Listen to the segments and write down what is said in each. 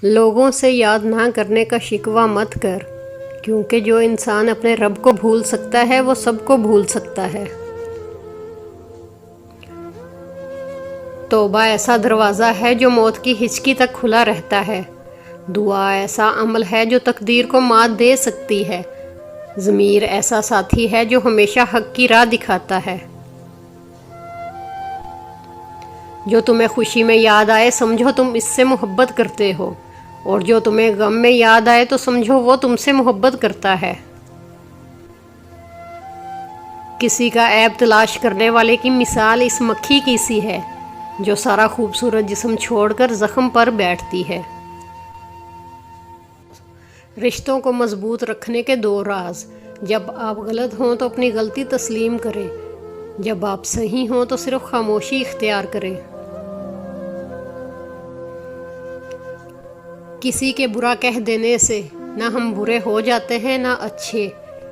لوگوں سے یاد نہ کرنے کا شکوہ مت کر، کیونکہ جو انسان اپنے رب کو بھول سکتا ہے وہ سب کو بھول سکتا ہے۔ توبہ ایسا دروازہ ہے جو موت کی ہچکی تک کھلا رہتا ہے۔ دعا ایسا عمل ہے جو تقدیر کو مات دے سکتی ہے۔ ضمیر ایسا ساتھی ہے جو ہمیشہ حق کی راہ دکھاتا ہے۔ جو تمہیں خوشی میں یاد آئے سمجھو تم اس سے محبت کرتے ہو، اور جو تمہیں غم میں یاد آئے تو سمجھو وہ تم سے محبت کرتا ہے۔ کسی کا عیب تلاش کرنے والے کی مثال اس مکھی کی سی ہے جو سارا خوبصورت جسم چھوڑ کر زخم پر بیٹھتی ہے۔ رشتوں کو مضبوط رکھنے کے 2 راز: جب آپ غلط ہوں تو اپنی غلطی تسلیم کریں، جب آپ صحیح ہوں تو صرف خاموشی اختیار کریں۔ کسی کے برا کہہ دینے سے نہ ہم برے ہو جاتے ہیں نہ اچھے۔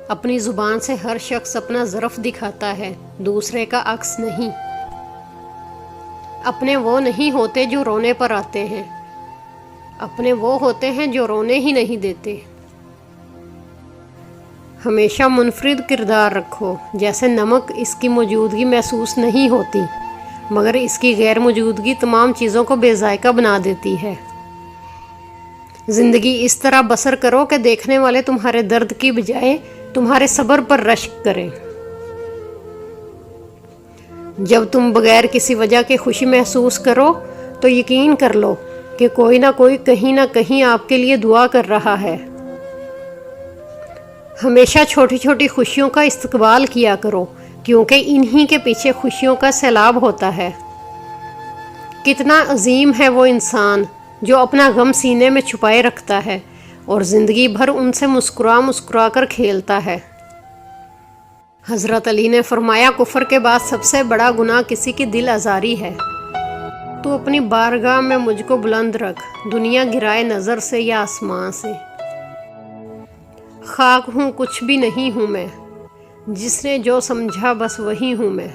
اپنی زبان سے ہر شخص اپنا ظرف دکھاتا ہے، دوسرے کا عکس نہیں۔ اپنے وہ نہیں ہوتے جو رونے پر آتے ہیں، اپنے وہ ہوتے ہیں جو رونے ہی نہیں دیتے۔ ہمیشہ منفرد کردار رکھو، جیسے نمک اس کی موجودگی محسوس نہیں ہوتی، مگر اس کی غیر موجودگی تمام چیزوں کو بے ذائقہ بنا دیتی ہے۔ زندگی اس طرح بسر کرو کہ دیکھنے والے تمہارے درد کی بجائے تمہارے صبر پر رشک کریں۔ جب تم بغیر کسی وجہ کے خوشی محسوس کرو تو یقین کر لو کہ کوئی نہ کوئی کہیں نہ کہیں آپ کے لیے دعا کر رہا ہے۔ ہمیشہ چھوٹی چھوٹی خوشیوں کا استقبال کیا کرو، کیونکہ انہی کے پیچھے خوشیوں کا سیلاب ہوتا ہے۔ کتنا عظیم ہے وہ انسان جو اپنا غم سینے میں چھپائے رکھتا ہے اور زندگی بھر ان سے مسکرا مسکرا کر کھیلتا ہے۔ حضرت علی نے فرمایا، کفر کے بعد سب سے بڑا گناہ کسی کی دل آزاری ہے۔ تو اپنی بارگاہ میں مجھ کو بلند رکھ، دنیا گرائے نظر سے یا آسمان سے۔ خاک ہوں، کچھ بھی نہیں ہوں میں، جس نے جو سمجھا بس وہی ہوں میں۔